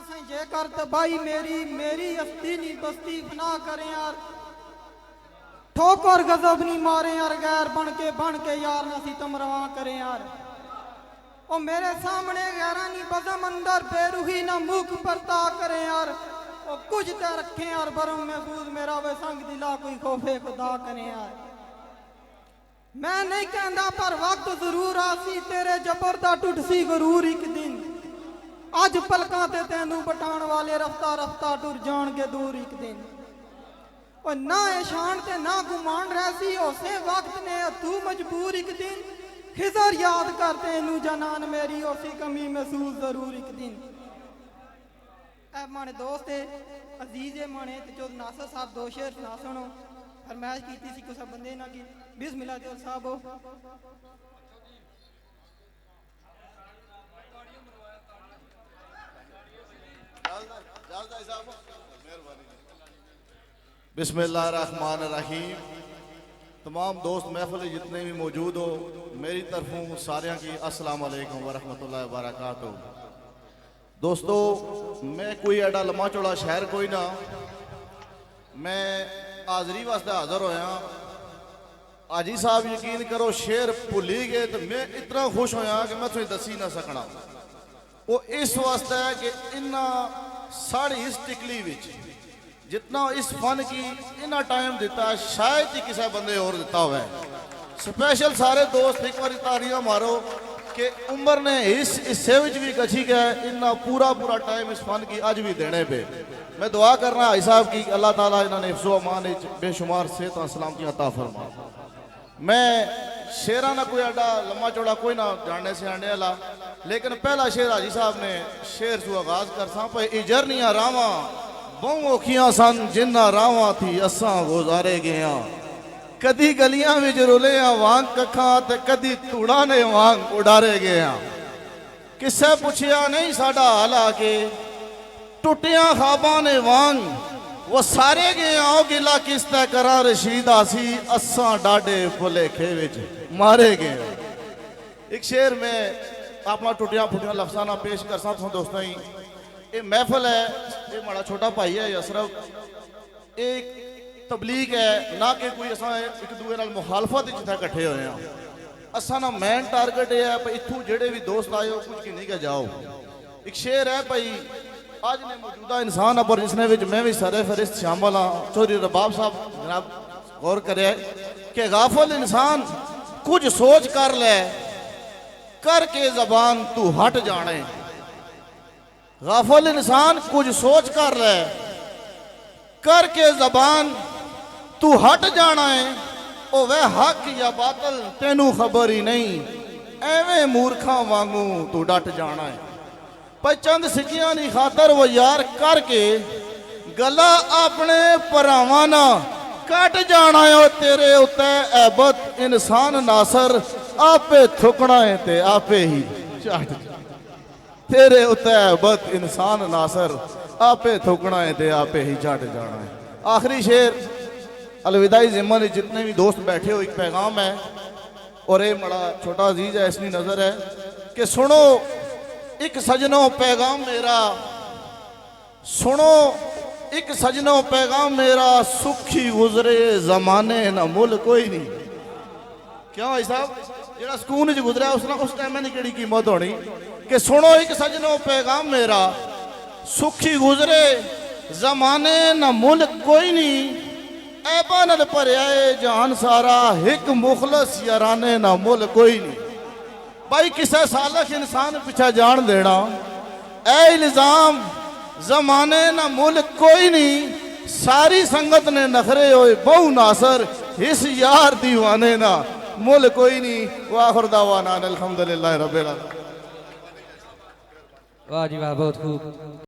सही जे कर तो भाई मेरी मेरी हस्ती नहीं बस्ती बना करे यार ठोकर गजब नहीं मारे यार गैर बन के यार ना सितम रवा करे यार ओ मेरे सामने गैरा नहीं बदम अंदर बेरूही ना मुख परता करे यार ओ कुछ ते रखे यार बरम महफूज मेरा वे संग दिला कोई खौफे खुदा करे यार मैं नहीं कहता पर वक्त जरूर आसी तेरे जबर दा टुटसी गरूर एक दिन अज पलकां ते तैनू बटाण वाले रफ्ता रफ्ता टुर जाणगे दूर एक दिन और ना ऐशान ते ना गुमान रहसी उसे वक्त ने तू मजबूर एक दिन खिजर याद कर तेनू जनान मेरी उसी कमी महसूस जरूर एक दिन ऐ माने दोस्त अजीज माने ते जो नासर साहब दो शेर सुना सुनो फरमाइश की सी कुछ बंदे ना की बिस्मिल्लाह जो साहब बिस्मिल्लाहिर्रहमानिर्रहीम। तमाम दोस्त महफिल जितने भी मौजूद हो मेरी तरफों सारियां की अस्सलाम वालेकुम वरहमतुल्लाहि वबरकातुहू। दोस्तों मैं कोई एडा लम्मा चौड़ा शहर कोई ना मैं हाजरी वास्ते हाजिर होया। हाजी साहब यकीन करो शेर भुली गए तो मैं इतना खुश होया कि मैं तुझे दसी ना सकना। वो इस वास्ते है कि इन्ना साड़ी इस टिकली विच जितना इस फन की इन्ना टाइम दिता है शायद ही किसी बंदे और दिता हुआ है। स्पेशल सारे दोस्त एक बार तारियां मारो कि उम्र ने इस हिस्से भी कछी गया इन्ना पूरा टाइम इस फन की अज भी देने पे। मैं दुआ करना भाई साहब की अल्लाह ताला इन्होंने हिफ्ज़ो अमान बेशुमार सेहत सलामती अता फरमा। मैं शेरा ना कोई अड्डा लम्मा चौड़ा कोई ना जानने से आने वाला लेकिन पहला शेर हाजी साहब ने शेर से आगाज कर सा पे इजरनिया रावा बहु औखियां सन जिन्ना रावा थी असा गुजारे गया कदी गलियां विच रुलिया वांग कखा ते कदी तूड़ा ने वांग उडारे गया किसे पुछया नहीं साडा हाल आके टुटिया खाबा ने वांग वो सारे गए आओ गिला किस तय करा रशीद आसी असा डाडे भुलेखे विच मारे गए। एक शेर में अपना टुटिया फुटिया लफ्जाना पेश कर सकता हूँ दोस्तों। ये महफिल है ये हमारा छोटा भाई है यसरफ एक तबलीग है ना कि कोई असा एक दूसरे नाल मुखालफत जिथे इकट्ठे होए हैं। असा ना मैन टारगेट ये है भाई इथों जेडे भी दोस्त आए हो कुछ की नहीं के जाओ। एक शेर है भाई आज ने मौजूदा इंसान है पर जिसने मैं भी सरे फरिश्त शामिल हाँ। चौधरी रबाब साहब जनाब गौर करे कि गाफिल इंसान कुछ सोच कर ले करके जबान तू हट जाने। गाफिल इंसान कुछ सोच कर ले करके जबान तू हट जाना है। ओ वह हक या बातल तेनू खबर ही नहीं एवें मूर्खा वांगू तू डट जाना है। पर चंद सिक्कियां की खातर वो यार करके गला अपने भरावां ना कट जाना है। तेरे उत्ते ऐबत इंसान नासर आपे थुकना है ते आपे ही चट तेरे उत्ते ऐबत इंसान नासर आपे थुकना है ते आपे ही चट जाना है। आखिरी शेर अलविदाई जिम्मन जितने भी दोस्त बैठे हो एक पैगाम है और ये बड़ा छोटा अजीज है इसकी नजर है कि सुनो एक सजनों पैगाम मेरा सुनो एक सजनों पैगाम मेरा सुखी गुजरे जमाने ना मुल कोई नहीं। क्यों भाई साहब जो सुकून च गुजरा उस टाइम की केड़ी कीमत होनी कि सुनो एक सजनों पैगाम मेरा सुखी गुजरे जमाने ना मुल कोई नहीं ऐबा नाल भरिया जान सारा एक मुखलस याराने ना मुल कोई नहीं। भाई किसी सालख इंसान पिछा जान देना ए इल्जाम जमाने ना मुल कोई नहीं। सारी संगत ने नखरे होए बहु नासर इस यार दीवाने ना मुल कोई नहीं। वाखिर दावाना अल्हम्दुलिल्लाह रब्बिल आलमीन। वाह जी वाह बहुत खूब।